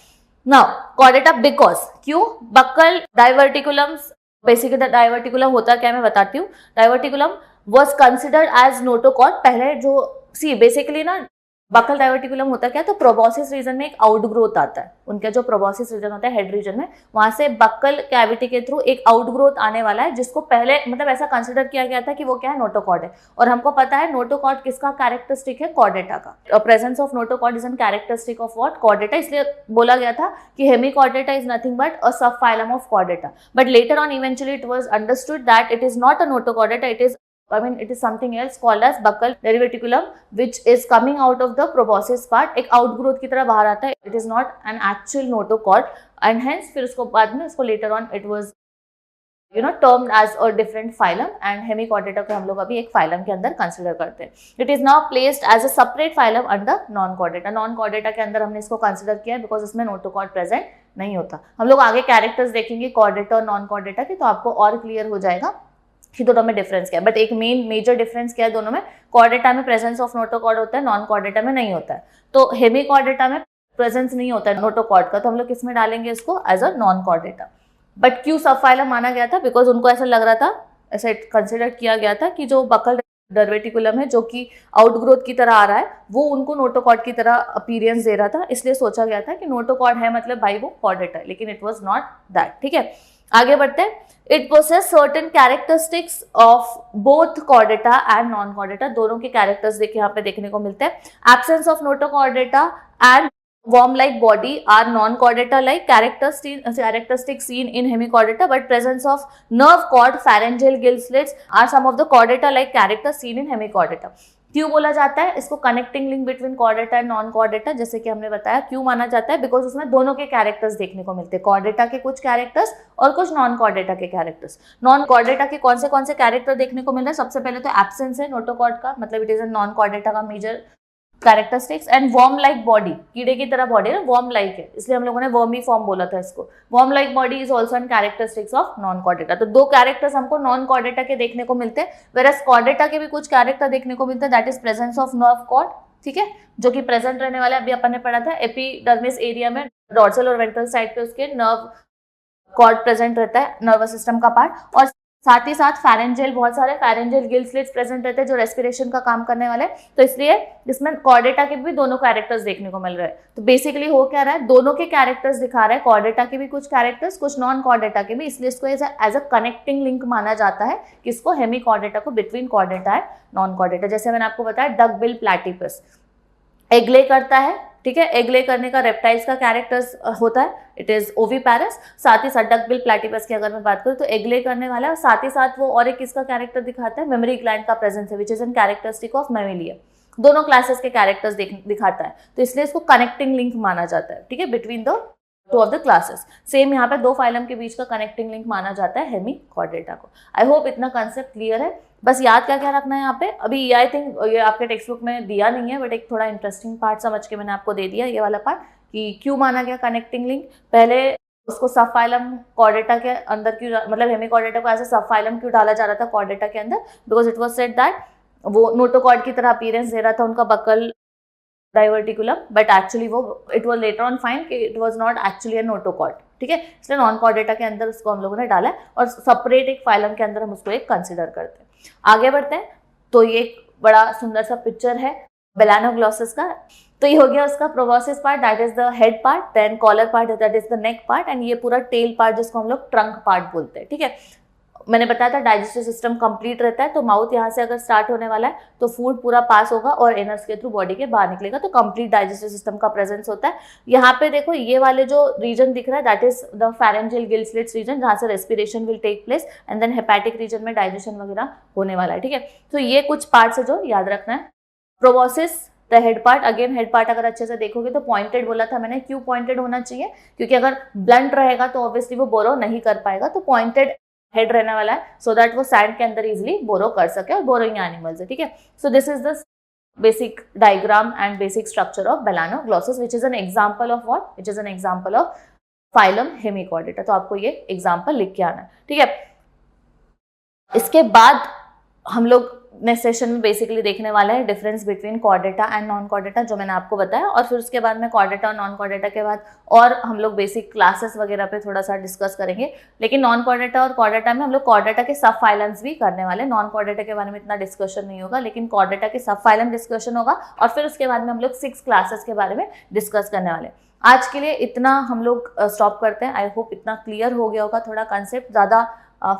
नाउ कॉर्डेटा बिकॉज, क्यों? बक्कल डाइवर्टिकुलम्स, बेसिकली डाइवर्टिकुलम होता क्या मैं बताती हूँ। Diverticulum was considered as notochord. पहले जो बेसिकली ना बक्कल डाइवर्टिकुलम होता क्या? तो प्रोबॉसिस रीजन में एक आउटग्रोथ आता है। उनका जो प्रोबॉसिस रीजन होता है हेड रीजन में, वहां से बक्कल कैविटी के थ्रू एक आउटग्रोथ आने वाला है, जिसको पहले मतलब ऐसा कंसिडर किया गया था कि वो क्या है? नोटोकॉर्ड है। और हमको पता है नोटोकॉर्ड किसका कैरेक्टरिस्टिक है? कॉर्डेटा का। Presence of notochord is an characteristic of what? Chordata. इसलिए बोला गया था कि hemichordata is nothing but a sub phylum of chordata. But later on eventually it was understood that it is not a notochordata, it is something else called as buccal diverticulum, which is coming out of the proboscis part, एक outgrowth की तरह बाहर आता है। It is not an actual notochord and hence फिर उसको बाद में उसको later on it was termed as a different phylum and hemichordata को हम लोग अभी एक phylum के अंदर consider करते हैं। It is now placed as a separate phylum under non-chordata। non-chordata के अंदर हमने इसको consider किया because इसमें notochord present नहीं होता। हम लोग आगे characters देखेंगे chordata और non-chordata के, तो आपको और clear हो जाएगा कि दोनों में डिफरेंस क्या है। बट एक मेजर डिफरेंस क्या है दोनों में? कॉर्डेटा में प्रेजेंस ऑफ नोटोकॉर्ड होता है, नॉन कॉर्डेटा में नहीं होता है। तो हेमिकॉर्डेटा में प्रेजेंस नहीं होता है नोटोकॉर्ड का, तो हम लोग किस में डालेंगे इसको? As a non chordata. But क्यों सब फाइलम माना गया था? बिकॉज उनको ऐसा लग रहा था, ऐसा कंसिडर किया गया था कि जो बक्कल डाइवर्टिकुलम है जो कि आउटग्रोथ की तरह आ रहा है, वो उनको नोटोकॉर्ड की तरह अपीयरेंस दे रहा था। इसलिए सोचा गया था कि नोटोकॉर्ड है मतलब भाई वो कॉर्डेटा है, लेकिन इट वाज नॉट दैट, ठीक है। आगे बढ़ते हैं। It possess certain characteristics of both chordata and non-chordata। दोनों के characters देखिए यहाँ पे देखने को मिलते हैं। Absence of notochordata and worm-like body are non-chordata-like characteristics seen in hemichordata, but presence of nerve cord, pharyngeal gill slits are some of the chordata-like characters seen in hemichordata। क्यों बोला जाता है इसको connecting link between Chordata and non Chordata? जैसे कि हमने बताया क्यों माना जाता है, बिकॉज उसमें दोनों के कैरेक्टर्स देखने को मिलते हैं, कॉर्डेटा के कुछ कैरेक्टर्स और कुछ नॉन कॉर्डेटा के कैरेक्टर्स। नॉन कॉर्डेटा के कौन से कैरेक्टर देखने को मिल रहे हैं? सबसे पहले तो एब्सेंस है नोटोकॉर्ड का, मतलब it is a non chordata का major characteristics. And worm like body, कीड़े की तरह बॉडी है, वर्म लाइक है, इसलिए हम लोगों ने वर्मी फॉर्म बोला था इसको। Worm like body is also an characteristics of non Chordata. तो दो कैरेक्टर्स हमको नॉन कॉर्डेटा के देखने को मिलते हैं, वेरएज कॉर्डेटा के भी कुछ कैरेक्टर देखने को मिलते हैं, that is presence of nerve cord, ठीक है, जो कि प्रेजेंट रहने वाला है। अभी अपन ने पढ़ा था एपिडर्मिस एरिया में, डॉर्सल और वेंट्रल साइड पे उसके नर्व कॉर्ड प्रेजेंट रहता है, नर्वस सिस्टम का पार्ट। और साथ ही साथ फैरेंजियल, बहुत सारे फैरेंजियल गिल स्लिट्स प्रेजेंट रहते हैं जो रेस्पिरेशन का काम करने वाले। तो इसलिए इसमें कॉर्डेटा के भी दोनों कैरेक्टर्स देखने को मिल रहे हैं। तो बेसिकली हो क्या रहा है, दोनों के कैरेक्टर्स दिखा रहा है, कॉर्डेटा के भी कुछ कैरेक्टर्स, कुछ नॉन कॉर्डेटा के भी, इसलिए इसको एज अ कनेक्टिंग लिंक माना जाता है। किसको? हेमिकॉर्डेटा को, between Chordata and non Chordata. जैसे मैंने आपको बताया डक बिल प्लैटिपस एग ले करता है, ठीक है। एग ले करने का रेप्टाइल्स का कैरेक्टर्स होता है, इट इज ओविपैरस। साथ ही साथ डकबिल प्लैटिपस की अगर मैं बात करूँ तो एग ले करने वाला है, और साथ ही साथ वो और एक किसका कैरेक्टर दिखाता है, मेमोरी ग्लैंड का प्रेजेंस है, विच is an characteristic of Mammalia. दोनों क्लासेस के कैरेक्टर्स दिखाता है, तो इसलिए इसको कनेक्टिंग लिंक माना जाता है, ठीक है, between the two of the classes. Same यहाँ पे दो फाइलम के बीच का कनेक्टिंग लिंक माना जाता है हेमीकॉर्डेटा को। आई होप इतना कंसेप्ट क्लियर है। बस याद क्या क्या रखना है यहाँ पे, अभी आई थिंक ये आपके टेक्स्ट बुक में दिया नहीं है, बट एक थोड़ा इंटरेस्टिंग पार्ट समझ के मैंने आपको दे दिया, ये वाला पार्ट, कि क्यों माना गया कनेक्टिंग लिंक। पहले उसको सब फाइलम कॉर्डेटा के अंदर क्यों, मतलब हेमीकॉर्डेटा को ऐसे सब फाइलम क्यों डाला जा रहा था कॉर्डेटा के अंदर, because it was said that वो नोटोकॉर्ड की तरह अपीयरेंस दे रहा था उनका बकल डाइवर्टिकुलम, बट एक्चुअली वो it was later on find कि it was not actually a notochord, ठीक है। इसलिए नॉन कॉर्डेटा के अंदर उसको हम लोगों ने डाला है, और सेपरेट एक फाइलम के अंदर हम उसको एक कंसिडर करते हैं। आगे बढ़ते हैं, तो ये एक बड़ा सुंदर सा पिक्चर है बेलानोग्लोसस का। तो ये हो गया उसका proboscis part, that is the head part, then collar part that is the neck part, and ये पूरा टेल पार्ट जिसको हम लोग ट्रंक पार्ट बोलते हैं, ठीक है। मैंने बताया था डाइजेस्टिव सिस्टम कंप्लीट रहता है, तो माउथ यहाँ से अगर स्टार्ट होने वाला है तो फूड पूरा पास होगा और एनर्स के थ्रू बॉडी के बाहर निकलेगा, तो कंप्लीट डाइजेस्टिव सिस्टम का प्रेजेंस होता है। यहाँ पे देखो ये वाले जो रीजन दिख रहा है that is the pharyngeal gill slits region, जहाँ से respiration will take place, and then hepatic region में डाइजेशन वगैरह होने वाला है, ठीक है। तो ये कुछ पार्ट्स है जो याद रखना है। Proboscis the head part, again head part अगर अच्छे से देखोगे तो पॉइंटेड बोला था मैंने, क्यों पॉइंटेड होना चाहिए, क्योंकि अगर ब्लंट रहेगा तो ऑब्वियसली वो बोरो नहीं कर पाएगा, तो पॉइंटेड हेड रहने वाला है, सो दैट वो सैंड के अंदर इजिली बोरो कर सके, और बोरोइंग एनिमल्स है, ठीक है। So this is the basic diagram and basic structure of balanoglossus, which is an example of what, which is an example of phylum hemichordata. तो आपको ये एग्जाम्पल लिख के आना है, ठीक है। इसके बाद हम लोग नेक्स्ट सेशन में बेसिकली देखने वाले हैं difference between Chordata and non Chordata, जो मैंने आपको बताया, और फिर उसके बाद में कॉर्डेटा और नॉन कॉर्डेटा के बाद और हम लोग बेसिक क्लासेस वगैरह पे थोड़ा सा डिस्कस करेंगे। लेकिन नॉन कॉर्डेटा और कॉर्डेटा में हम लोग कॉर्डेटा के सब फाइलम्स भी करने वाले हैं। नॉन कॉर्डेटा के बारे में इतना डिस्कशन नहीं होगा, लेकिन कॉर्डेटा के सब फाइलम डिस्कशन होगा, और फिर उसके बाद में हम लोग 6 क्लासेस के बारे में डिस्कस करने वाले हैं। आज के लिए इतना हम लोग स्टॉप करते हैं। आई होप इतना क्लियर हो गया होगा, थोड़ा कंसेप्ट ज़्यादा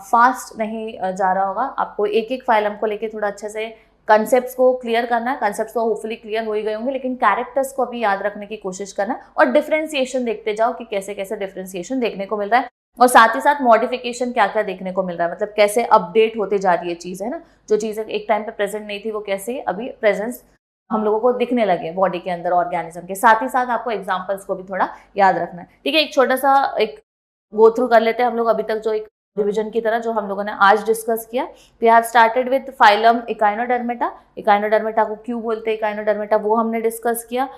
फास्ट नहीं जा रहा होगा। आपको एक एक फाइलम को लेके थोड़ा अच्छे से कंसेप्ट्स को क्लियर करना है। कंसेप्ट्स तो होपफुली क्लियर हो ही गए होंगे, लेकिन कैरेक्टर्स को अभी याद रखने की कोशिश करना है, और डिफरेंशिएशन देखते जाओ कि कैसे कैसे डिफरेंशिएशन देखने को मिल रहा है, और साथ ही साथ मॉडिफिकेशन क्या क्या देखने को मिल रहा है, मतलब कैसे अपडेट होते जा रही है चीज़, है ना। जो चीज़ें एक टाइम पे प्रेजेंट नहीं थी वो कैसे अभी प्रेजेंस हम लोगों को दिखने लगे बॉडी के अंदर ऑर्गेनिज्म के। साथ ही साथ आपको एग्जाम्पल्स को भी थोड़ा याद रखना है, ठीक है। एक छोटा सा एक गो थ्रू कर लेते हैं हम लोग अभी तक जो एक डिवीजन की तरह जो हम लोगों ने आज डिस्कस किया। We have started with phylum echinodermata. Echinodermata को क्यों बोलते हैं इकाइनोडर्मेटा, वो हमने डिस्कस किया।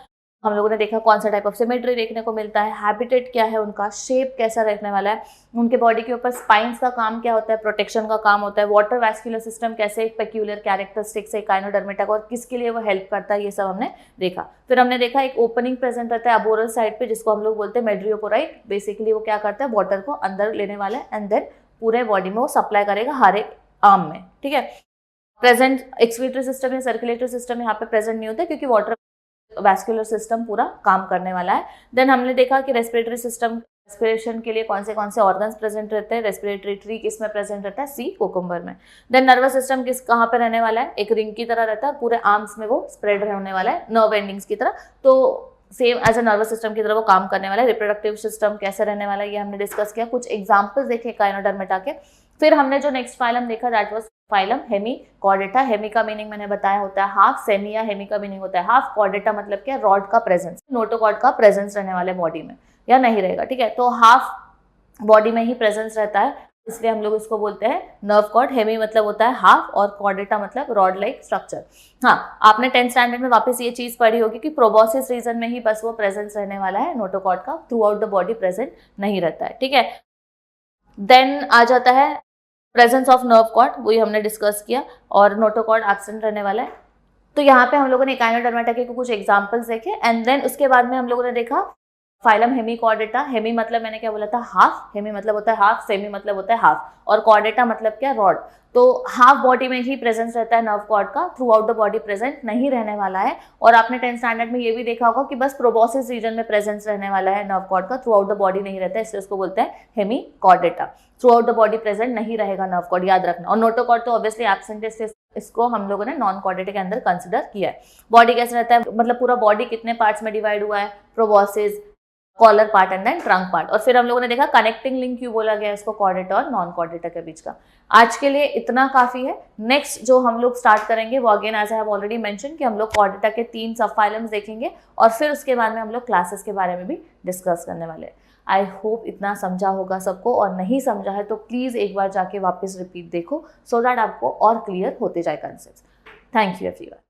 हम लोगों ने देखा कौन सा टाइप ऑफ सिमेट्री देखने को मिलता है, हैबिटेट क्या है उनका, शेप कैसा रहने वाला है, उनके बॉडी के ऊपर स्पाइन्स का काम क्या होता है, प्रोटेक्शन का काम होता है, वाटर वैस्कुलर सिस्टम कैसे एक पेक्यूलर कैरेक्टरिस्टिक्स है इकाइनोडर्मेटा को और किसके लिए वो हेल्प करता है, ये सब हमने देखा। फिर हमने देखा एक ओपनिंग प्रेजेंट रहता है अबोरल साइड पे, जिसको हम लोग बोलते हैं मेड्रियोपोराइट। बेसिकली वो क्या करता है, वाटर को अंदर लेने वाला है एंड देन पूरे बॉडी में वो सप्लाई करेगा हर एक आर्म में, ठीक है। प्रेजेंट एक्सक्रीटरी सिस्टम या सर्कुलेटरी सिस्टम यहाँ पे प्रेजेंट नहीं होता क्योंकि वाटर वैस्कुलर सिस्टम पूरा काम करने वाला है। देन हमने देखा कि रेस्पिरेटरी सिस्टम, रेस्पिरेशन के लिए कौन से ऑर्गन्स प्रेजेंट रहते हैं, रेस्पिरेटरी ट्री किस में प्रेजेंट रहता है, सी कोकुम्बर में। देन नर्वस सिस्टम किस कहाँ पे रहने वाला है, एक रिंग की तरह रहता है, पूरे आर्म्स में वो स्प्रेड होने वाला है नर्व एंडिंग्स की तरह, तो same as a nervous system की तरह वो काम करने वाला है। रिप्रोडक्टिव सिस्टम कैसे रहने वाला है ये हमने डिस्कस किया, कुछ एग्जांपल्स देखे इकाइनोडर्मेटा के। फिर हमने जो नेक्स्ट फाइलम देखा दैट वाज फाइलम हेमीकॉर्डेटा। हेमी का मीनिंग मैंने बताया होता है हाफ, सेमी या हेमी का मीनिंग होता है हाफ, कॉर्डेटा मतलब क्या, रॉड का प्रेजेंस, नोटोकॉर्ड का प्रेजेंस रहने वाले बॉडी में या नहीं रहेगा, ठीक है। तो हाफ बॉडी में ही प्रेजेंस रहता है, इसलिए हम लोग इसको बोलते हैं नर्व कॉर्ड। हेमी मतलब होता है हाफ और कॉर्डेटा मतलब रॉड लाइक स्ट्रक्चर। हाँ, आपने 10th स्टैंडर्ड में वापस ये चीज पढ़ी होगी कि प्रोबॉसिस रीजन में ही बस वो प्रेजेंस रहने वाला है, नोटोकॉर्ड का throughout the body present नहीं रहता है, ठीक है। देन आ जाता है प्रेजेंस ऑफ नर्व कॉर्ड, वही हमने डिस्कस किया, और नोटोकॉर्ड एब्सेंट रहने वाला है। तो यहाँ पे हम लोगों ने इकाइनोडर्मेटा के कुछ एग्जांपल्स देखे एंड देन उसके बाद में हम लोगों ने देखा फाइलम हेमीकॉर्डेटा। हेमी मतलब मैंने क्या बोला था, हाफ। हेमी मतलब होता है हाफ, सेमी मतलब होता है हाफ, और कॉर्डेटा मतलब क्या, रॉड। तो हाफ बॉडी में ही प्रेजेंस रहता है नर्व कॉर्ड का, throughout the body present नहीं रहने वाला है। और आपने 10th स्टैंडर्ड में ये भी देखा होगा कि बस प्रोबॉसिस रीजन में प्रेजेंस रहने वाला है नर्व कॉर्ड का, थ्रू आउट द बॉडी नहीं रहता है, इसलिए उसको बोलते हैं hemichordata. Throughout the body present नहीं रहेगा नर्व कॉर्ड, याद रखना। और नोटोकॉर्ड तो ऑब्वियसली एब्सेंट है, इसको हम लोगों ने नॉन कॉर्डेटा के अंदर कंसिडर किया है। बॉडी कैसे रहता है, मतलब पूरा बॉडी कितने पार्ट्स में डिवाइड हुआ है, proboscis, collar part and then trunk part. और फिर हम लोगों ने देखा कनेक्टिंग लिंक क्यों बोला गया इसको कॉर्डेटा और नॉन कॉर्डेटा के बीच का। आज के लिए इतना काफी है। नेक्स्ट जो हम लोग स्टार्ट करेंगे वो again as I have already mention कि हम लोग कॉर्डेटा के 3 सब फाइलम्स देखेंगे और फिर उसके बाद में हम लोग क्लासेस के बारे में भी डिस्कस करने वाले हैं। आई होप इतना समझा होगा सबको, और नहीं समझा है तो प्लीज एक बार जाके वापस रिपीट देखो सो दैट आपको और क्लियर होते जाए कंसेप्ट। Thank you everyone.